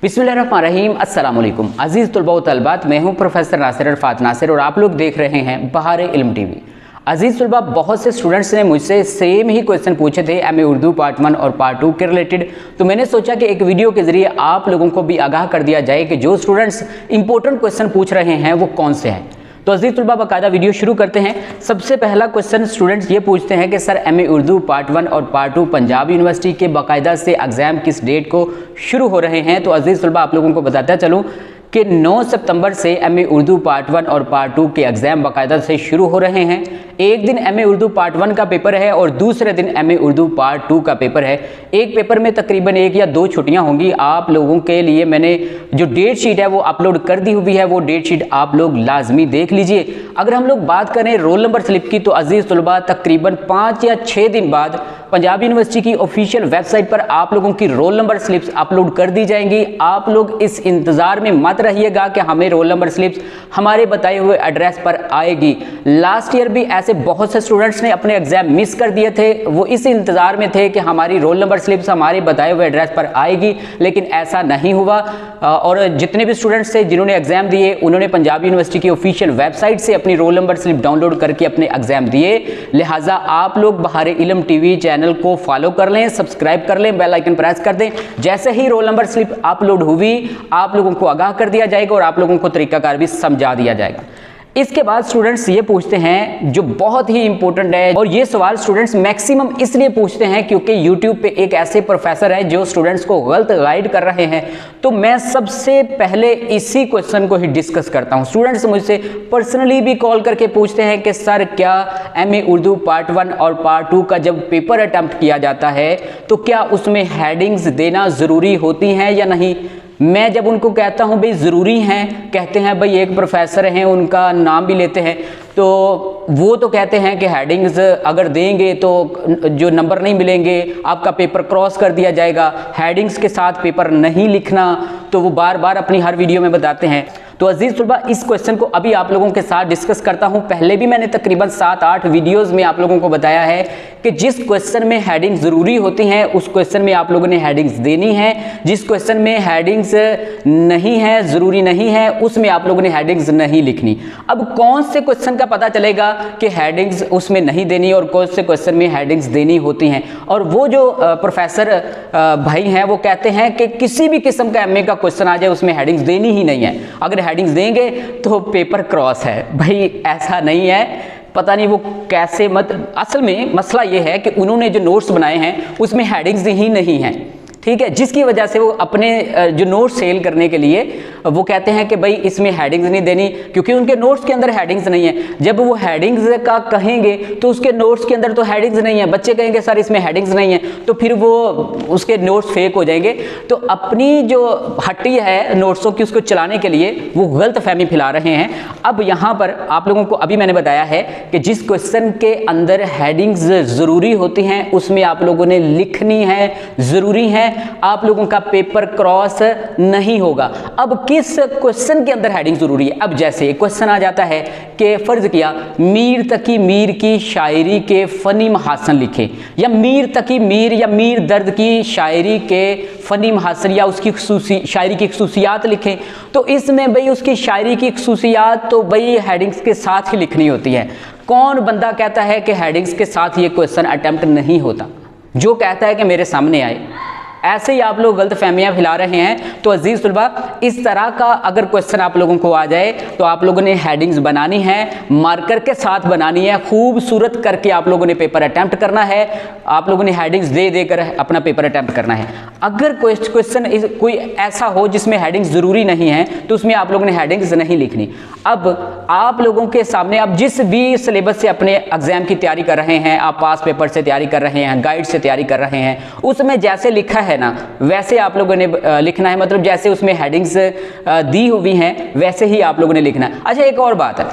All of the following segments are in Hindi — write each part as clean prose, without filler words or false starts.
बिस्मिल्लाहिर्रहमानिर्रहीम अस्सलाम वालेकुम अजीज़ तुलबा व तलबात, मैं हूँ प्रोफेसर नासिर अरफात नासिर और आप लोग देख रहे हैं बहार इल्म टीवी। अजीज़ तुलबा, बहुत से स्टूडेंट्स ने मुझसे सेम ही क्वेश्चन पूछे थे एमए उर्दू पार्ट 1 और पार्ट 2 के रिलेटेड, तो मैंने सोचा कि एक वीडियो के ज़रिए आप लोगों को भी आगाह कर दिया जाए कि जो स्टूडेंट्स इंपॉर्टेंट क्वेश्चन पूछ रहे हैं वो कौन से हैं। तो अजीज़ तुलबा, बाकायदा वीडियो शुरू करते हैं। सबसे पहला क्वेश्चन स्टूडेंट्स ये पूछते हैं कि सर एमए उर्दू पार्ट 1 और पार्ट 2 पंजाब यूनिवर्सिटी के बाकायदा से एग्ज़ाम किस डेट को शुरू हो रहे हैं। तो अजीज़ तुलबा, आप लोगों को बताता चलूँ कि 9 सितंबर से एमए उर्दू पार्ट 1 और पार्ट 2 के एग्ज़ाम बाकायदा से शुरू हो रहे हैं। एक दिन एमए उर्दू पार्ट 1 का पेपर है और दूसरे दिन एमए उर्दू पार्ट 2 का पेपर है। एक पेपर में तकरीबन 1 या 2 छुट्टियां होंगी। आप लोगों के लिए मैंने जो डेट शीट है वो अपलोड कर दी हुई है, वो डेट शीट आप लोग लाजमी देख लीजिए। अगर हम लोग बात करें रोल नंबर स्लिप की, तो अजीज़ तुलबा तकरीबन 5 या 6 दिन बाद पंजाब यूनिवर्सिटी की ऑफिशियल वेबसाइट पर आप लोगों की रोल नंबर स्लिप्स अपलोड कर दी जाएंगी। आप लोग इस इंतज़ार में मत रहिएगा कि हमें रोल नंबर स्लिप्स हमारे बताए हुए एड्रेस पर आएगी। लास्ट ईयर भी ऐसे बहुत से स्टूडेंट्स ने अपने एग्जाम मिस कर दिए थे, वो इस इंतज़ार में थे कि हमारी रोल नंबर स्लिप्स हमारे बताए हुए एड्रेस पर आएगी, लेकिन ऐसा नहीं हुआ। और जितने भी स्टूडेंट्स थे जिन्होंने एग्जाम दिए, उन्होंने पंजाब यूनिवर्सिटी की ऑफिशियल वेबसाइट से अपनी रोल नंबर स्लिप डाउनलोड करके अपने एग्जाम दिए। लिहाजा आप लोग बहार इल्म टीवी चैनल को फॉलो कर लें, सब्सक्राइब कर लें, बेल आइकन प्रेस कर दें। जैसे ही रोल नंबर स्लिप अपलोड हुई आप लोगों को आगाह कर दिया जाएगा और आप लोगों को तरीकाकार भी समझा दिया जाएगा। इसके बाद स्टूडेंट्स ये पूछते हैं जो बहुत ही इंपॉर्टेंट है, और ये सवाल स्टूडेंट्स मैक्सिमम इसलिए पूछते हैं क्योंकि यूट्यूब पे एक ऐसे प्रोफेसर है जो स्टूडेंट्स को गलत गाइड कर रहे हैं। तो मैं सबसे पहले इसी क्वेश्चन को ही डिस्कस करता हूं। स्टूडेंट्स मुझसे पर्सनली भी कॉल करके पूछते हैं कि सर क्या एमए उर्दू पार्ट 1 और पार्ट 2 का जब पेपर अटेम्प्ट किया जाता है तो क्या उसमें हेडिंग्स देना ज़रूरी होती हैं या नहीं। मैं जब उनको कहता हूं भाई ज़रूरी हैं, कहते हैं भाई एक प्रोफेसर हैं उनका नाम भी लेते हैं, तो वो तो कहते हैं कि हेडिंग्स अगर देंगे तो जो नंबर नहीं मिलेंगे, आपका पेपर क्रॉस कर दिया जाएगा, हेडिंग्स के साथ पेपर नहीं लिखना, तो वो बार बार अपनी हर वीडियो में बताते हैं। तो अजीज़ तुलबा, इस क्वेश्चन को अभी आप लोगों के साथ डिस्कस करता हूं। पहले भी मैंने तकरीबन 7-8 वीडियोस में आप लोगों को बताया है कि जिस क्वेश्चन में हेडिंग ज़रूरी होती हैं उस क्वेश्चन में आप लोगों ने हेडिंग्स देनी है, जिस क्वेश्चन में हेडिंग्स नहीं है, ज़रूरी नहीं है, उसमें आप लोगों ने हेडिंग्स नहीं लिखनी। अब कौन से क्वेश्चन का पता चलेगा कि हेडिंग्स उसमें नहीं देनी और कौन से क्वेश्चन में हेडिंग्स देनी होती हैं। और वो जो प्रोफेसर भाई हैं वो कहते हैं कि किसी भी किस्म का एमए का क्वेश्चन आ जाए उसमें हेडिंग्स देनी ही नहीं है, अगर हेडिंग्स देंगे तो पेपर क्रॉस है। भाई ऐसा नहीं है, पता नहीं वो कैसे असल में मसला ये है कि उन्होंने जो नोट्स बनाए हैं उसमें हेडिंग्स ही नहीं हैं, ठीक है, जिसकी वजह से वो अपने जो नोट्स सेल करने के लिए वो कहते हैं कि भाई इसमें हेडिंग्स नहीं देनी, क्योंकि उनके नोट्स के अंदर हेडिंग्स नहीं है। जब वो हेडिंग्स का कहेंगे तो उसके नोट्स के अंदर तो हेडिंग्स नहीं है, बच्चे कहेंगे सर इसमें हेडिंग्स नहीं है, तो फिर वो उसके नोट्स फेक हो जाएंगे। तो अपनी जो हट्टी है नोट्सों की उसको चलाने के लिए वो गलत फहमी फैला रहे हैं। अब यहाँ पर आप लोगों को अभी मैंने बताया है कि जिस क्वेश्चन के अंदर हेडिंग्स ज़रूरी होती हैं उसमें आप लोगों ने लिखनी है, ज़रूरी है, आप लोगों का पेपर क्रॉस नहीं होगा। अब किस क्वेश्चन के अंदर हेडिंग जरूरी है। अब जैसे क्वेश्चन आ जाता है कि फर्ज किया मीर तकी मीर की शायरी के फनी महासन लिखे, या मीर तकी मीर या मीर दर्द की शायरी के फनी महासन या उसकी शायरी की खसूसियात लिखें। तो इसमें भाई उसकी शायरी की खसूसियात तो भाई हेडिंग्स के साथ ही लिखनी होती है। कौन बंदा कहता है कि हेडिंग्स के साथ ये क्वेश्चन अटेम्प्ट नहीं होता? जो कहता है कि मेरे सामने आए। ऐसे ही आप लोग गलत फहमियाँ फैला रहे हैं। तो अजीज़ तुलबा, इस तरह का अगर क्वेश्चन आप लोगों को आ जाए तो आप लोगों ने हेडिंग्स बनानी है, मार्कर के साथ बनानी है, खूबसूरत करके आप लोगों ने पेपर अटेम्प्ट करना है, आप लोगों ने हेडिंग्स दे देकर अपना पेपर अटेम्प्ट करना है। अगर क्वेश्चन कोई ऐसा हो जिसमें हेडिंग्स ज़रूरी नहीं है तो उसमें आप लोगों ने हेडिंग्स नहीं लिखनी। अब आप लोगों के सामने आप जिस भी सिलेबस से अपने एग्जाम की तैयारी कर रहे हैं, आप पास पेपर से तैयारी कर रहे हैं, गाइड से तैयारी कर रहे हैं, उसमें जैसे लिखा है ना वैसे आप लोगों ने लिखना है, मतलब जैसे उसमें हेडिंग्स दी हुई हैं वैसे ही आप लोगों ने लिखना है। अच्छा, एक और बात है,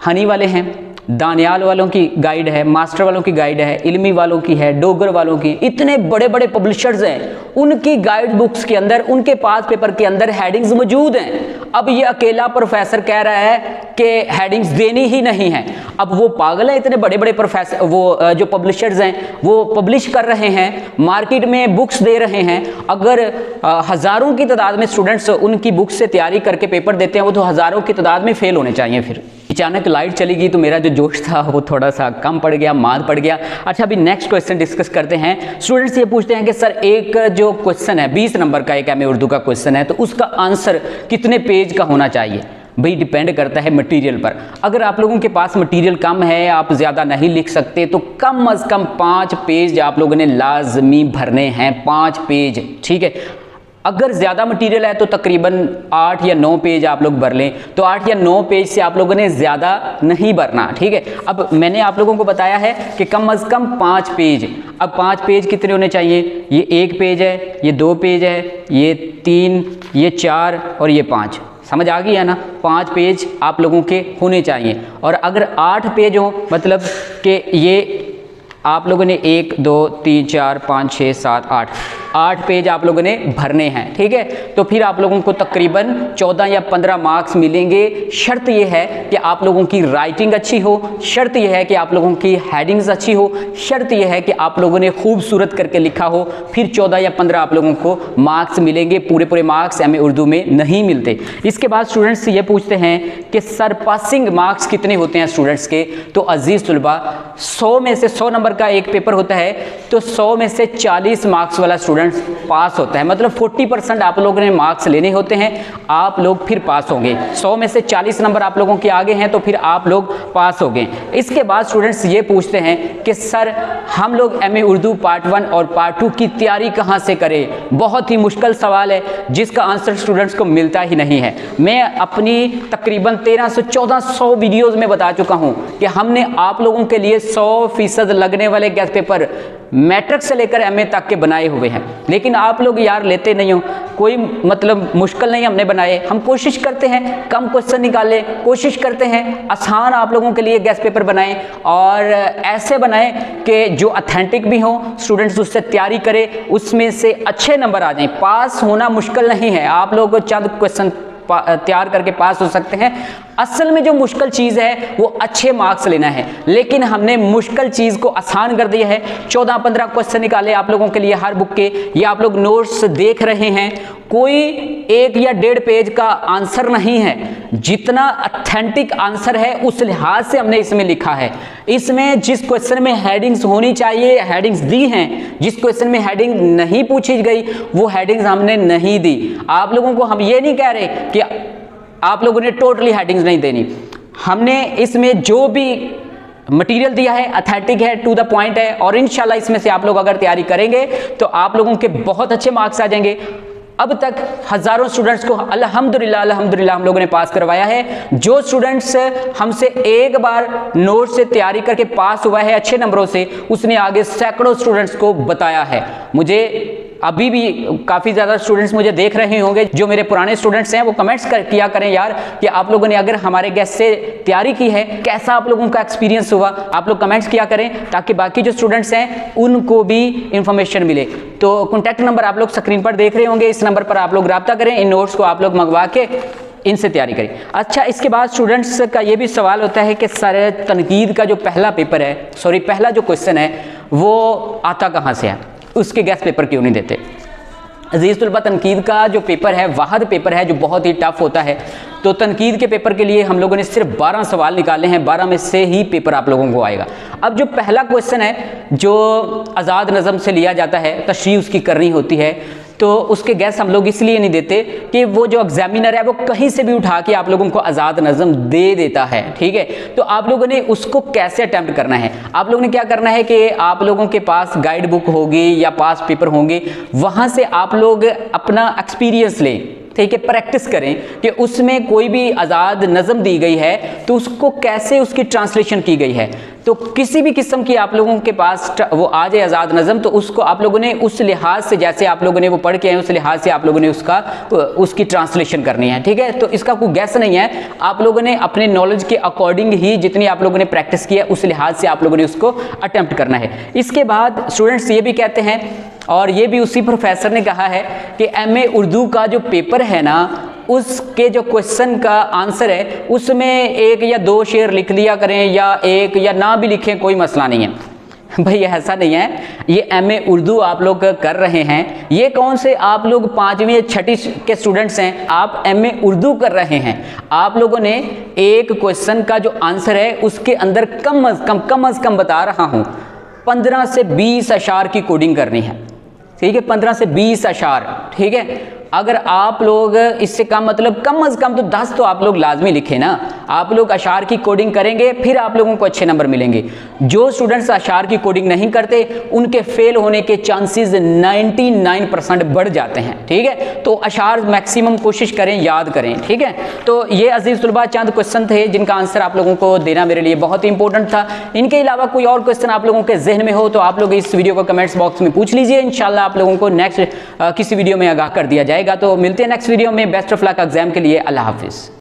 हनी वाले हैं, दानियाल वालों की गाइड है, मास्टर वालों की गाइड है, इल्मी वालों की है, डोगर वालों की, इतने बड़े बड़े पब्लिशर्स हैं, उनकी गाइड बुक्स के अंदर, उनके पास पेपर के अंदर हेडिंग्स मौजूद हैं। अब ये अकेला प्रोफेसर कह रहा है कि हेडिंग्स देनी ही नहीं है। अब वो पागल है, इतने बड़े बड़े प्रोफेसर, वो जो पब्लिशर्स हैं वो पब्लिश कर रहे हैं, मार्केट में बुक्स दे रहे हैं। अगर हज़ारों की तादाद में स्टूडेंट्स उनकी बुक्स से तैयारी करके पेपर देते हैं, वो तो हज़ारों की तादाद में फेल होने चाहिए। फिर अचानक लाइट चली गई तो मेरा जो जोश था वो थोड़ा सा कम पड़ गया, मार पड़ गया। अच्छा, अभी नेक्स्ट क्वेश्चन डिस्कस करते हैं। स्टूडेंट्स ये पूछते हैं कि सर एक जो क्वेश्चन है 20 नंबर का, एक एमए उर्दू का क्वेश्चन है, तो उसका आंसर कितने पेज का होना चाहिए? भाई डिपेंड करता है मटेरियल पर। अगर आप लोगों के पास मटेरियल कम है, आप ज़्यादा नहीं लिख सकते, तो कम अज़ कम 5 पेज आप लोगों ने लाजमी भरने हैं, 5 पेज, ठीक है। अगर ज़्यादा मटेरियल है तो तकरीबन 8 या 9 पेज आप लोग भर लें, तो 8 या 9 पेज से आप लोगों ने ज़्यादा नहीं भरना, ठीक है। अब मैंने आप लोगों को बताया है कि कम अज़ कम 5 पेज। अब 5 पेज कितने होने चाहिए? ये 1 पेज है, ये 2 पेज है, ये 3, ये 4 और ये 5। समझ आ गई है ना? 5 पेज आप लोगों के होने चाहिए। और अगर 8 पेज हो, मतलब कि ये आप लोगों ने 1 2 3 4 5 6 7 8 पेज आप लोगों ने भरने हैं, ठीक है। तो फिर आप लोगों को तकरीबन 14 या 15 मार्क्स मिलेंगे। शर्त यह है कि आप लोगों की राइटिंग अच्छी हो, शर्त यह है कि आप लोगों की हेडिंग्स अच्छी हो, शर्त यह है कि आप लोगों ने खूबसूरत करके लिखा हो। फिर 14 या 15 आप लोगों को मार्क्स मिलेंगे। पूरे मार्क्स एमए उर्दू में नहीं मिलते। इसके बाद स्टूडेंट्स ये पूछते हैं कि सर पासिंग मार्क्स कितने होते हैं स्टूडेंट्स के? तो अजीज़ तुलबा, 100 में से 100 नंबर का एक पेपर होता है, तो 100 में से 40 मार्क्स वाला स्टूडेंट्स पास होता है। मतलब 40% आप लोगों ने मार्क्स लेने होते हैं, आप लोग फिर पास होंगे। 100 में से 40 नंबर आप लोगों के आगे हैं, तो फिर आप लोग पास होंगे। इसके बाद स्टूडेंट्स ये पूछते हैं कि सर हम लोग एमए उर्दू पार्ट 1 और पार्ट 2 की तैयारी कहाँ से करें? बहुत ही मुश्किल सवाल है जिसका आंसर स्टूडेंट्स को मिलता ही नहीं है। मैं अपनी तकरीबन 1300-1400 वीडियोज़ में बता चुका हूँ कि हमने आप लोगों के लिए 100% लगने वाले गेस्ट पेपर मैट्रिक से लेकर एमए तक के बनाए हुए हैं, लेकिन आप लोग यार लेते नहीं हो। कोई मतलब मुश्किल नहीं हमने बनाए, हम कोशिश करते हैं कम क्वेश्चन निकालें, कोशिश करते हैं आसान आप लोगों के लिए गेस्ट पेपर बनाएं, और ऐसे बनाएं कि जो ऑथेंटिक भी हो, स्टूडेंट्स उससे तैयारी करें, उसमें से अच्छे नंबर आ जाएं। पास होना मुश्किल नहीं है, आप लोग चंद क्वेश्चन तैयार करके पास हो सकते हैं। असल में जो मुश्किल चीज़ है वो अच्छे मार्क्स लेना है, लेकिन हमने मुश्किल चीज़ को आसान कर दिया है। 14-15 क्वेश्चन निकाले आप लोगों के लिए हर बुक के। ये आप लोग नोट्स देख रहे हैं, कोई 1 या 1.5 पेज का आंसर नहीं है। जितना ऑथेंटिक आंसर है उस लिहाज से हमने इसमें लिखा है। इसमें जिस क्वेश्चन में हेडिंग्स होनी चाहिए हेडिंग्स दी हैं, जिस क्वेश्चन में हेडिंग नहीं पूछी गई वो हेडिंग्स हमने नहीं दी। आप लोगों को हम ये नहीं कह रहे कि आप लोगों ने टोटली हेडिंग्स नहीं देनी। हमने इसमें जो भी मटेरियल दिया है ऑथेंटिक है, टू द पॉइंट है, और इंशाल्लाह इसमें से आप लोग अगर तैयारी करेंगे तो आप लोगों के बहुत अच्छे मार्क्स आ जाएंगे। अब तक हज़ारों स्टूडेंट्स को अल्हम्दुलिल्लाह हम लोगों ने पास करवाया है। जो स्टूडेंट्स हमसे एक बार नोट से तैयारी करके पास हुआ है अच्छे नंबरों से, उसने आगे सैकड़ों स्टूडेंट्स को बताया है। मुझे अभी भी काफ़ी ज़्यादा स्टूडेंट्स मुझे देख रहे होंगे, जो मेरे पुराने स्टूडेंट्स हैं वो कमेंट्स किया करें यार कि आप लोगों ने अगर हमारे गेस्ट से तैयारी की है, कैसा आप लोगों का एक्सपीरियंस हुआ। आप लोग कमेंट्स किया करें ताकि बाकी जो स्टूडेंट्स हैं उनको भी इंफॉर्मेशन मिले। तो कॉन्टैक्ट नंबर आप लोग स्क्रीन पर देख रहे होंगे, इस नंबर पर आप लोग रब्ता करें, इन नोट्स को आप लोग मंगवा के इनसे तैयारी करें। अच्छा, इसके बाद स्टूडेंट्स का ये भी सवाल होता है कि सर तनकीद का जो पहला पेपर है, पहला जो क्वेश्चन है वो आता कहाँ से है, उसके गेस्ट पेपर क्यों नहीं देते? अजीज़ तुलबा, तनकीद का जो पेपर है वाहद पेपर है जो बहुत ही टफ होता है। तो तनकीद के पेपर के लिए हम लोगों ने सिर्फ 12 सवाल निकाले हैं, 12 में से ही पेपर आप लोगों को आएगा। अब जो पहला क्वेश्चन है जो आज़ाद नज़म से लिया जाता है, तशरीह उसकी करनी होती है, तो उसके गैस हम लोग इसलिए नहीं देते कि वो जो एग्जामिनर है वो कहीं से भी उठा के आप लोगों को आज़ाद नज़म दे देता है, ठीक है। तो आप लोगों ने उसको कैसे अटैम्प्ट करना है? आप लोगों ने क्या करना है कि आप लोगों के पास गाइड बुक होगी या पास पेपर होंगे, वहाँ से आप लोग अपना एक्सपीरियंस लें, ठीक है, प्रैक्टिस करें कि उसमें कोई भी आज़ाद नज़म दी गई है तो उसको कैसे उसकी ट्रांसलेशन की गई है। तो किसी भी किस्म की आप लोगों के पास वो आ जाए आज़ाद नज़म, तो उसको आप लोगों ने उस लिहाज से, जैसे आप लोगों ने वो पढ़ के आए उस लिहाज से आप लोगों ने उसकी ट्रांसलेशन करनी है। ठीक है, तो इसका कोई गैस नहीं है, आप लोगों ने अपने नॉलेज के अकॉर्डिंग ही जितनी आप लोगों ने प्रैक्टिस की है उस लिहाज से आप लोगों ने उसको अटेम्प्ट करना है। इसके बाद स्टूडेंट्स ये भी कहते हैं, और ये भी उसी प्रोफेसर ने कहा है कि एमए उर्दू का जो पेपर है ना, उसके जो क्वेश्चन का आंसर है उसमें 1 या 2 शेर लिख लिया करें, या 1 या ना भी लिखें, कोई मसला नहीं है। भाई ऐसा नहीं है, ये एमए उर्दू आप लोग कर रहे हैं, ये कौन से आप लोग 5वीं या 6ठी के स्टूडेंट्स हैं, आप एमए उर्दू कर रहे हैं। आप लोगों ने एक क्वेश्चन का जो आंसर है उसके अंदर कम अज़ कम बता रहा हूँ 15 से 20 अशार की कोडिंग करनी है। ठीक है, 15 से 20 अशार। ठीक है, अगर आप लोग इससे कम, मतलब कम अज़ कम तो 10 तो आप लोग लाजमी लिखें ना। आप लोग अशार की कोडिंग करेंगे फिर आप लोगों को अच्छे नंबर मिलेंगे। जो स्टूडेंट्स अशार की कोडिंग नहीं करते उनके फेल होने के चांसेस 99% बढ़ जाते हैं। ठीक है, तो अशार मैक्सिमम कोशिश करें, याद करें। ठीक है, तो ये अजीज़ तलबा चंद क्वेश्चन थे जिनका आंसर आप लोगों को देना मेरे लिए बहुत ही इंपॉर्टेंट था। इनके अलावा कोई और क्वेश्चन आप लोगों के जहन में हो तो आप लोग इस वीडियो को कमेंट्स बॉक्स में पूछ लीजिए, इंशाल्लाह आप लोगों को नेक्स्ट किसी वीडियो में आगाह कर दिया जाएगा। तो मिलते हैं नेक्स्ट वीडियो में। बेस्ट ऑफ लक एग्जाम के लिए। अल्लाह हाफिज़।